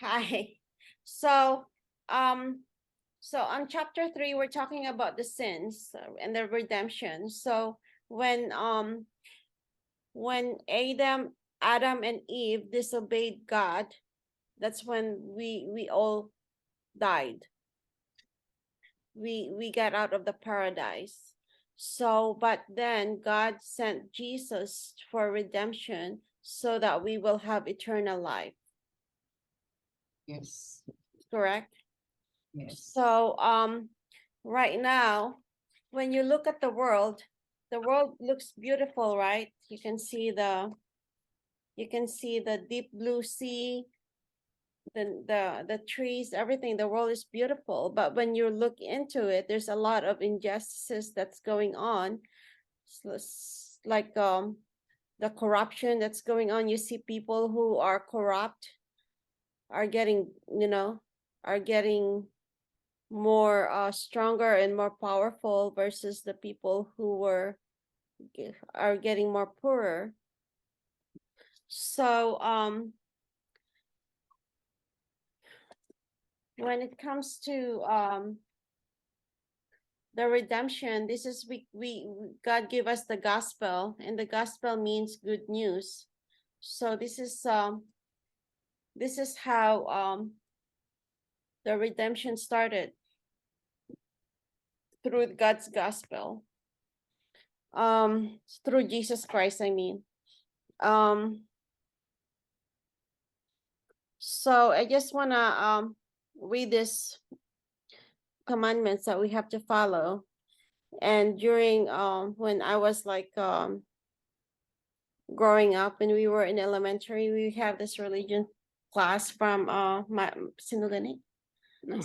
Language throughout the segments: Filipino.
Hi. So, so on chapter 3, we're talking about the sins and the redemption. So when Adam and Eve disobeyed God, that's when we all died. We got out of the paradise. So, but then God sent Jesus for redemption so that we will have eternal life. Yes. Correct? Yes. So, right now, when you look at the world looks beautiful, right? You can see the deep blue sea, the trees, everything. The world is beautiful, but when you look into it, there's a lot of injustices that's going on. Like the corruption that's going on. You see people who are corrupt are getting, are getting more stronger and more powerful versus the people who are getting more poorer. So when it comes to the redemption, this is we God give us the gospel, and the gospel means good news. So this is how the redemption started, through God's gospel, through Jesus Christ, I mean. So I just want to read this commandments that we have to follow. And during when I was like growing up, when we were in elementary, we have this religion class from my sinulini ng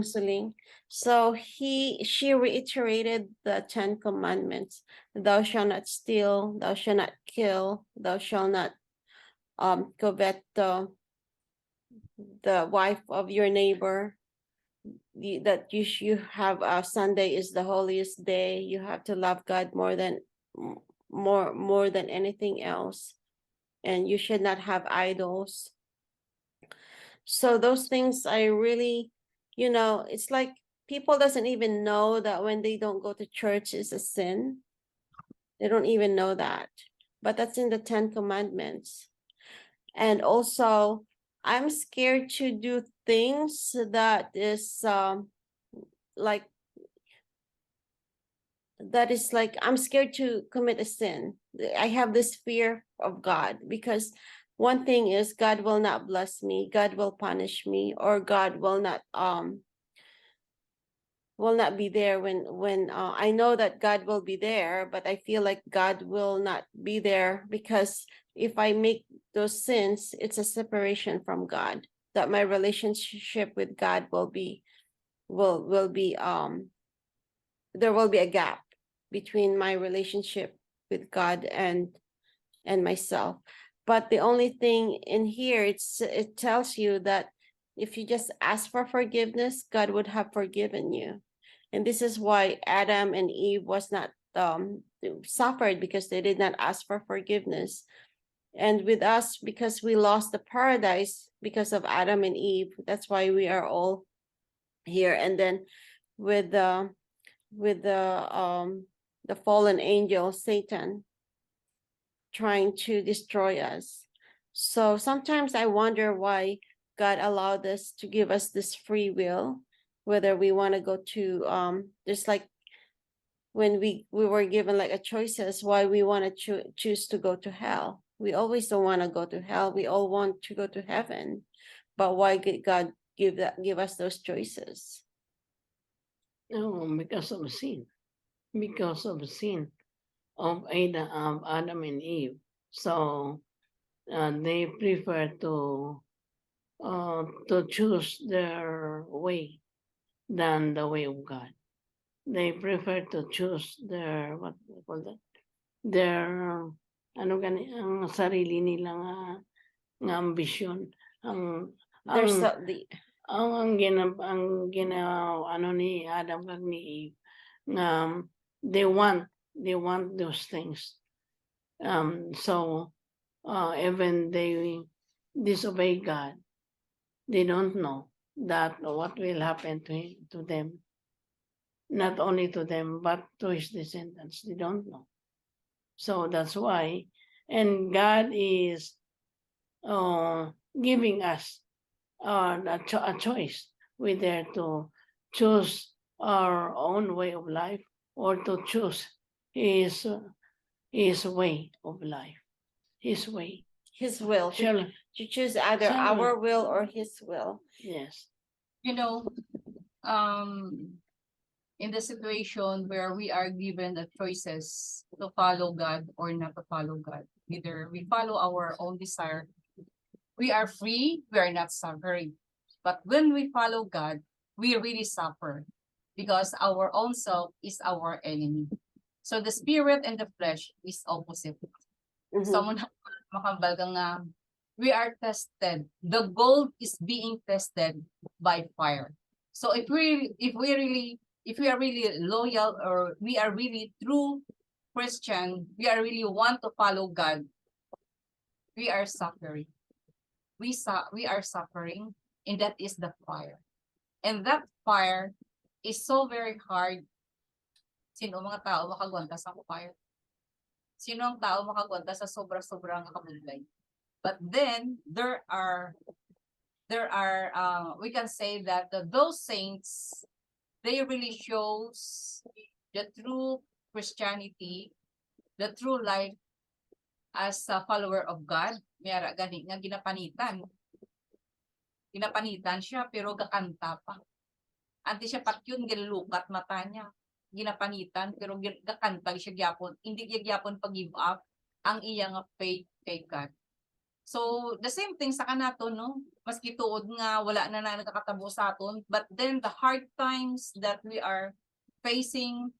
Suling. So she reiterated the 10 commandments. Thou shalt not steal, thou shalt not kill, thou shalt not covet the wife of your neighbor. That you have Sunday is the holiest day. You have to love God more than anything else, and you should not have idols. So those things I really, it's like people doesn't even know that when they don't go to church is a sin. They don't even know that, but that's in the 10 commandments. And also, I'm scared to do things that is like I'm scared to commit a sin. I have this fear of God, because one thing is God will not bless me, God will punish me, or God will not be there when I know that God will be there, but I feel like God will not be there, because if I make those sins, it's a separation from God, that my relationship with God will be there will be a gap between my relationship with God and myself. But the only thing in here, it tells you that if you just ask for forgiveness, God would have forgiven you. And this is why Adam and Eve was not suffered, because they did not ask for forgiveness. And with us, because we lost the paradise because of Adam and Eve, that's why we are all here. And then with the fallen angel Satan trying to destroy us. So sometimes I wonder why God allowed us to give us this free will, whether we want to go to just like when we were given like a choices, why we want to choose to go to hell. We always don't want to go to hell. We all want to go to heaven. But why did God give us those choices? No, because of sin. Because of sin of Adam and Eve. So they prefer to choose their way than the way of God. They prefer to choose their, what do you call that? Their, ang sarili nilang ambisyon. There's the Ano ni Adam kag ni Eve, they want those things. So even they disobey God, they don't know that what will happen to them, not only to them, but to his descendants. They don't know. So that's why, and God is giving us a choice whether to choose our own way of life or to choose his his way of life, his way. His will. Shall To choose either Shall we? our will or his will. yes. You know, in the situation where we are given the choices to follow God or not to follow God, either we follow our own desire, we are free, we are not suffering. But when we follow God, we really suffer because our own self is our enemy. So the spirit and the flesh is opposite. Mhm. So makambal ka nga, we are tested. The gold is being tested by fire. So if we are really loyal or we are really true Christian, we are really want to follow God, we are suffering. We are suffering, and that is the fire. And that fire is so very hard. Sino mga tao makagwanta sa fire? Sino ang tao makagwanta sa sobra-sobrang kabudlay? But then there are we can say that those saints, they really shows the true Christianity, the true life as a follower of God. Mayara gani nga ginapanitan. Ginapanitan siya pero gakanta pa. Anti siya patyun gilukat mata niya. Ginapanitan pero gakanta siya gyapon. Hindi siya gyapon pag-give up ang iyang faith kay God. So, the same thing sa kanaton, no? Maski tuod nga wala na nagkakatabo sa aton, but then the hard times that we are facing,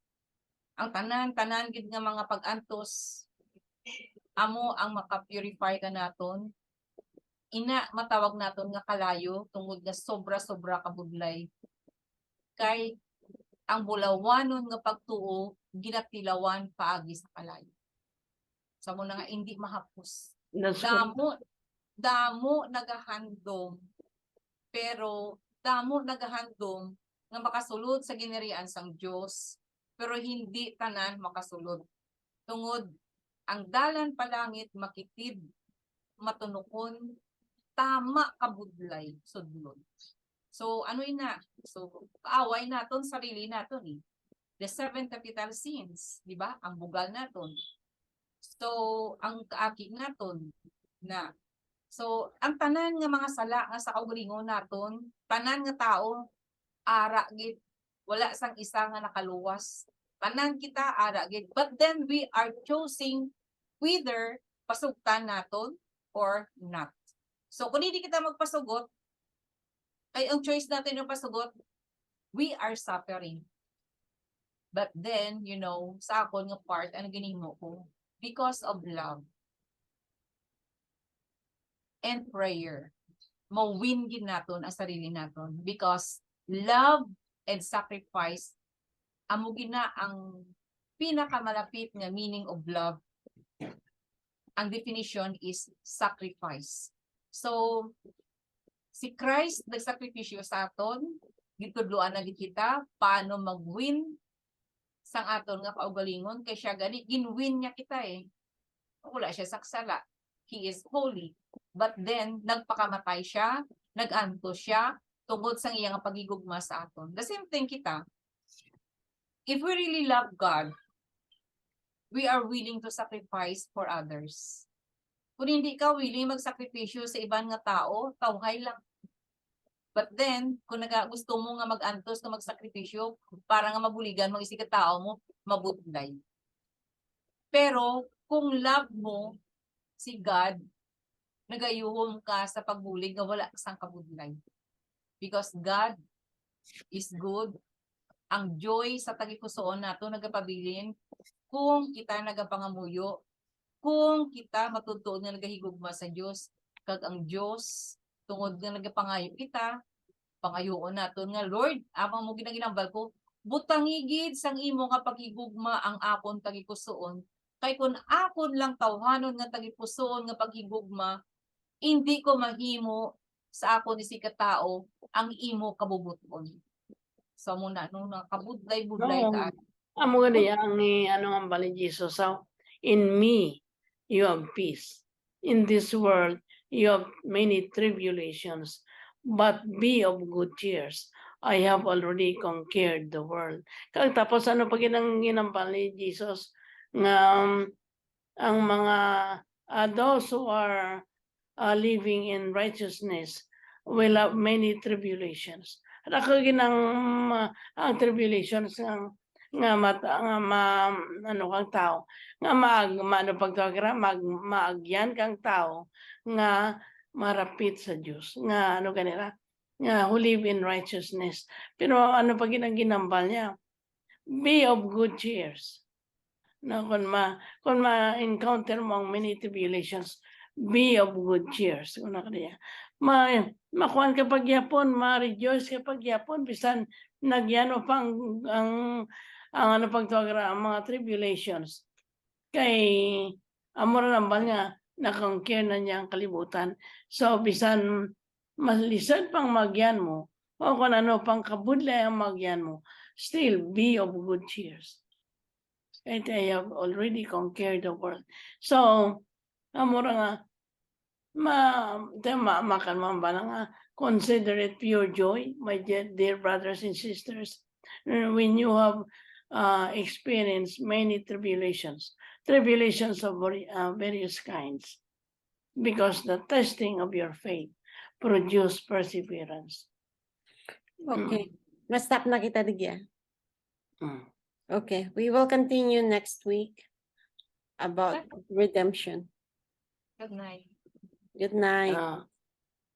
ang tanan gid nga mga pag-antos, amo ang maka-purify ka naton. Ina matawag naton nga kalayo tungod nga sobra-sobra kabudlay. Kay ang bulawanon nga pagtuo ginatilawan paagi sa kalayo. Sa mo na nga hindi mahapos. Damo nagahandom, pero damo nagahandom nga makasulod sa ginerian sang Dios, pero hindi tanan makasulod. Tungod ang dalan palangit makitid matunukon tama kabudlay sudlon. So ano ina? So kaaway naton sarili naton eh. The 7 capital sins, di ba? Ang bugal naton. So, ang kaakig naton na. So, ang tanan nga mga sala nga sa kaugalingon naton, tanan nga tao, ara gid, wala sang isa nga nakaluwas. Tanan kita ara gid. But then we are choosing whether pasugtan naton or not. So, kung hindi kita magpasugot, ay ang choice natin yung pasugot, we are suffering. But then, you know, sa akon nga part, ano ginimo ko? Because of love and prayer, mawin gid naton ang sarili naton because love and sacrifice amo gina ang pinakamalapit nga meaning of love. Ang definition is sacrifice. So si Christ nagsakripisyo sa aton, gitudloan na gid kita paano mag-win sang aton nga kaugalingon kay siya gani ginwin niya kita eh. Wala siya saksala. He is holy. But then nagpakamatay siya, naganto siya tungod sang iyang pagigugma sa aton. The same thing kita. If we really love God, we are willing to sacrifice for others. Kung hindi ka willing magsakripisyo sa ibang nga tao, tawhay lang. But then, kung gusto mo nga mag-antos na magsakripisyo, para nga mabuligan, mag-isig ka tao mo, mabutlay. Pero, kung love mo si God, nagayuhom ka sa pagbulig na wala sang kabudlay. Because God is good. Ang joy sa tagipusoon nato nagapabilin kung kita nagapangamuyo, kung kita matutuon nga nagahigugma sa Dios, kag ang Dios tungod nga nagapangayo kita, pangayoon naton nga Lord, amang mo ginaginambal ko, butangigid sang imo nga paghigugma ang akon tagipusoon. Kay kun akon lang tawhanon nga tagipusoon nga paghigugma, hindi ko mahimo sa ako ni si katao ang imo kabubuton. So muna no kabudlay-budlay No. ka. Amo gani ang ano ang bali Jesus. So, in me, you have peace. In this world, you have many tribulations, but be of good cheers. I have already conquered the world. Kag tapos ano pa ginambal ni Jesus nga ang mga those who are living in righteousness will have many tribulations. At ako ginang ang tribulations nga mata nga ano kang tao nga ano pagtagra maagyan kang tao nga marapit sa Dios nga ano kanila nga who live in righteousness. Pero ano pa ginambal niya, be of good cheers. No, kung ma-encounter mo ang many tribulations, be of good cheers. Una kaniya. Makuan ka pagyapon, ma-rejoice ka pagyapon, bisan nagyano pang ang ano pagtuagra ang mga tribulations. Kay amor nambal nga na-conquer na niya ang kalibutan. So bisan malisad pang magyan mo, o kung ano pang kabudlay ang magyan mo, still be of good cheers. And I have already conquered the world. So, amura nga, makan man ba nga, consider it pure joy, my dear brothers and sisters, when you have experienced many tribulations of various kinds, because the testing of your faith produce perseverance. Okay. Ma-stop na kita digya. Mm. Okay, we will continue next week about redemption. Good night. Good night.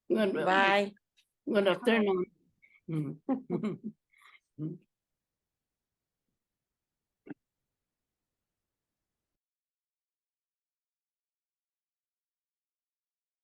Good, Bye. good afternoon. Mm.